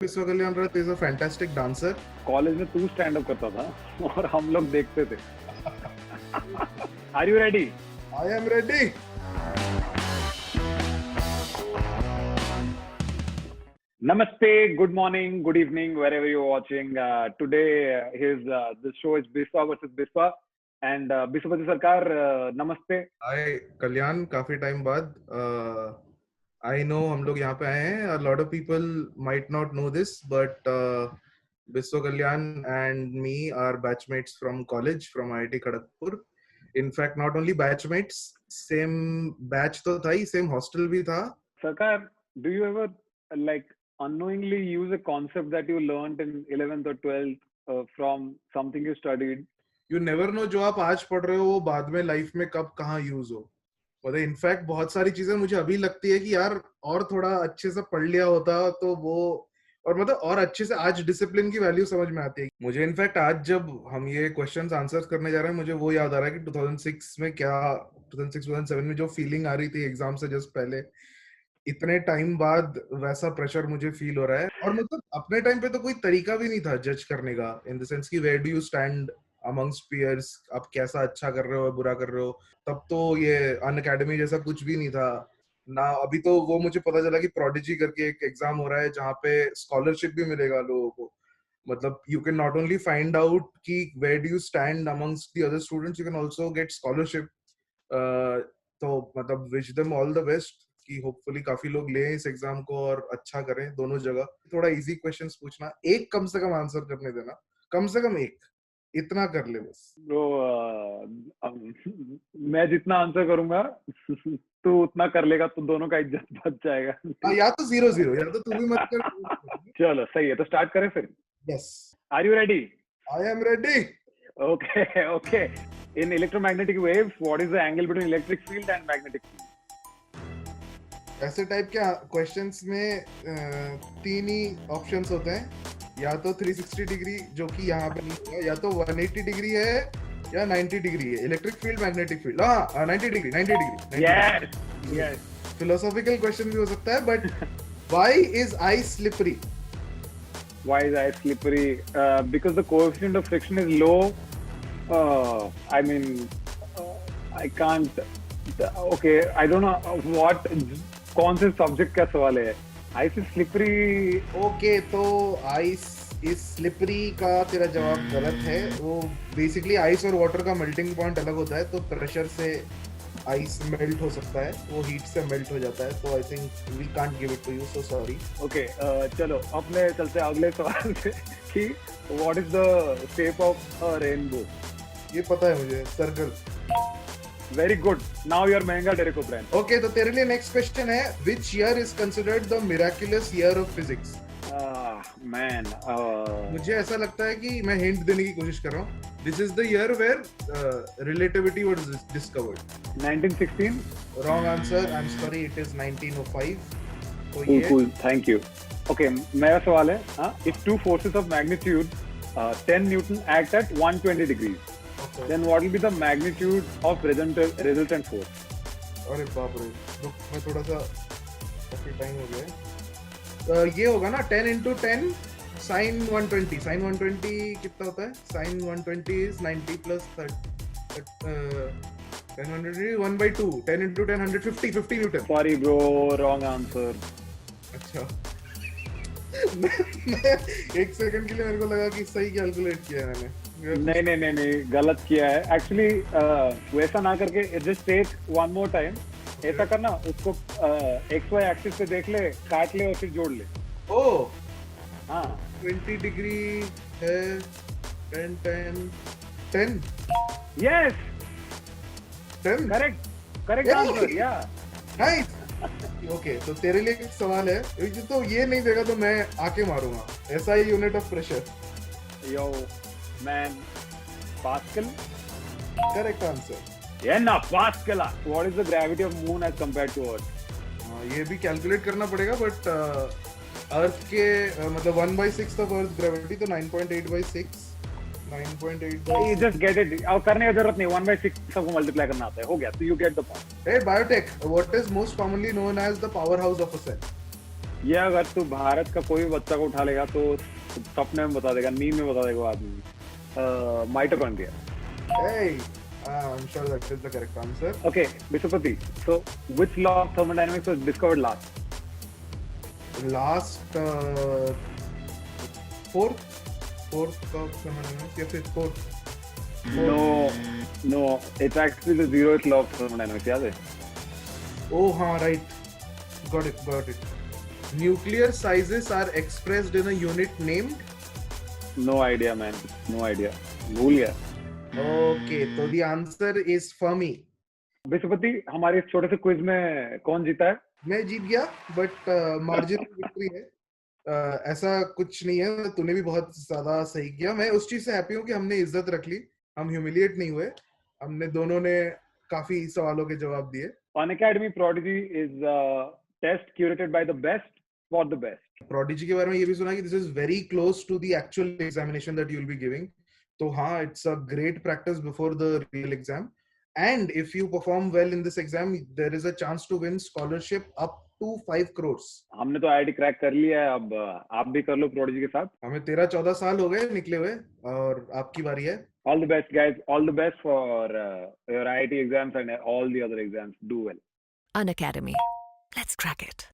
विश्व कल्याण रथ is a fantastic dancer. College में तू स्टैंड अप करता था और हम लोग देखते थे. Are you ready? I am ready. Namaste, good morning, good evening, wherever you're watching. Today, this show is Biswa versus Biswa. And Biswapati Sarkar, namaste. Hi, कल्याण काफी टाइम बाद. I know हम लोग यहाँ पे आए हैं. A lot of people might not know this, but Biswa Kalyan and me are batchmates from college, from IIT Kharagpur. In fact, not only batchmates, same batch तो था ही, same hostel भी था. Sarkar, do you ever like unknowingly use a concept that you learned in 11th or 12th from something you studied? You never know जो आप आज पढ़ रहे हो वो बाद में लाइफ में कब कहाँ यूज हो. मतलब इनफैक्ट बहुत सारी चीजें मुझे अभी लगती है कि यार और थोड़ा अच्छे से पढ़ लिया होता तो वो, और मतलब और अच्छे से आज डिसिप्लिन की वैल्यू समझ में आती है मुझे. इनफैक्ट आज जब हम ये क्वेश्चंस आंसर्स करने जा रहे हैं मुझे वो याद आ रहा है कि 2006 में क्या 2006-2007 में जो फीलिंग आ रही थी एग्जाम से जस्ट पहले, इतने टाइम बाद वैसा प्रेशर मुझे फील हो रहा है. और मतलब अपने टाइम पे तो कोई तरीका भी नहीं था जज करने का, इन द सेंस कि where do you stand amongst peers, आप कैसा अच्छा कर रहे हो बुरा कर रहे हो. तब तो ये अनअकैडमी जैसा कुछ भी नहीं था ना. अभी तो वो मुझे पता चला कि प्रोडिजी करके एक एग्जाम हो रहा है जहाँ पे स्कॉलरशिप भी मिलेगा लोगों को. मतलब you can not only find out कि where do you stand amongst the other students, you can also get scholarship. तो मतलब wish them all the best कि होपफुली काफी लोग लें इस एग्जाम को और अच्छा करें दोनों जगह. थोड़ा इजी क्वेश्चंस पूछना, एक कम से कम आंसर करने देना, कम से कम एक, इतना कर ले बस. तो मैं जितना आंसर करूंगा तू उतना कर लेगा तो दोनों का इज्जत बच जाएगा. या तो 0-0 या तो तू भी मत कर. चलो सही है, तो स्टार्ट करें फिर. Yes, are you ready? I am ready. Okay, okay. In electromagnetic waves, what is the angle between electric field and magnetic field? ऐसे टाइप के क्वेश्चंस में तीन ही ऑप्शंस होते हैं, या तो 360 डिग्री जो कि यहाँ पे नहीं होगा, या तो 180 डिग्री है या 90 डिग्री है. Electric field, magnetic field. हाँ, 90 degree. Yes, yes. Philosophical question भी हो सकता है, but why is ice slippery? Why is ice slippery? Because the coefficient of friction is low. I mean, I can't. Okay, I don't know what. कौन से subject का सवाल है? Ice is slippery. Okay, तो आइस इज स्लिपरी का तेरा जवाब गलत है. वो बेसिकली आइस और वाटर का मेल्टिंग पॉइंट अलग होता है, तो प्रेशर से आइस मेल्ट हो सकता है, वो हीट से मेल्ट हो जाता है. तो I think we can't give it to you, so sorry. Okay, चलो अपने चलते अगले सवाल पे कि what is the shape of a rainbow? ये पता है मुझे, circle. Very good. Now you are महंगा डेरेक ओब्रायन. ओके, तो तेरे लिए नेक्स्ट क्वेश्चन है, which year is considered the miraculous year of physics? Man, मुझे ऐसा लगता है कि मैं हिंट देने की कोशिश कर रहा हूँ. This is the year where relativity was discovered. 1916. Wrong answer, I am sorry, it is 1905. तो Cool, ये cool. Thank you. Okay, मेरा सवाल है, if two forces of magnitude 10 Newton act at 120 degrees, okay. then what will be the magnitude of resultant force? अरे बाप रे, रुक, मैं थोड़ा सा काफी टाइम हो गया. ये होगा ना 10 into 10 sin 120. sin 120 कितना होता है? sin 120 is 90 plus 10 1 by 2. 10 into 10 150 Newton. Sorry bro, wrong answer. अच्छा. एक सेकंड के लिए मेरे को लगा कि सही कैलकुलेट किया है मैंने. नहीं, गलत किया है. Actually, वैसा ना करके just take one more time. ऐसा करना, उसको XY एक्सिस पे देख ले, काट ले और फिर जोड़ ले. ओ, हाँ, 20 डिग्री है. 10. yes, 10. correct answer. Yeah. Nice. Okay, तो तेरे लिए एक सवाल है, तो ये नहीं देगा तो मैं आके मारूंगा. ऐसा ही unit of pressure. Yo, man, Pascal. Correct answer. Yeah, na Pascal. What is the gravity of moon as compared to Earth? ये भी कैलकुलेट करना पड़ेगा, बट अर्थ के मतलब 1/6 ऑफ अर्थ ग्रेविटी, तो 9.8/6. 9.8. You just get it. अब करने की जरूरत नहीं. 1/6 सबको मल्टीप्लाई करना आता है. हो गया. So you get the point. Hey, biotech. What is most commonly known as the powerhouse of a cell? ये अगर तू भारत का कोई भी बच्चा को उठा लेगा तो सपने में बता देगा, नींद में बता देगा वो आदमी। Mitochondria. Hey, I'm sure that is the correct answer. Okay, Bisupati. So, which law of thermodynamics was discovered last? Last fourth of thermodynamics या फिर fourth? No, it's actually the zeroth law of thermodynamics. याद है? Oh हाँ, right. Got it. Nuclear sizes are expressed in a unit named? No idea, man. No idea. भूल गया। Okay, तो the answer is Fermi. बिस्पति, हमारे इस छोटे से क्विज में कौन जीता है? मैं जीत गया, बट मार्जिन विक्ट्री है। ऐसा कुछ नहीं है, तूने भी बहुत ज्यादा सही किया। मैं उस चीज से हैप्पी हूँ कि हमने इज्जत रख ली, हम ह्यूमिलिएट नहीं हुए, हमने दोनों ने काफी सवालों के जवाब दिए। Unacademy Prodigy is a test curated by the best for the best. Prodigy के बारे में ये भी सुना कि this is very close to the actual examination that you will be giving. तो हाँ, it's a great practice before the real exam. And if you perform well in this exam, there is a chance to win scholarship up to 5 crores. हमने तो IIT crack कर लिया है, अब आप भी कर लो प्रोडिजी के साथ। हमें 13-14 साल हो गए निकले हुए, और आपकी बारी है। All the best, guys. All the best for your IIT exams and all the other exams. Do well. Unacademy. Let's crack it.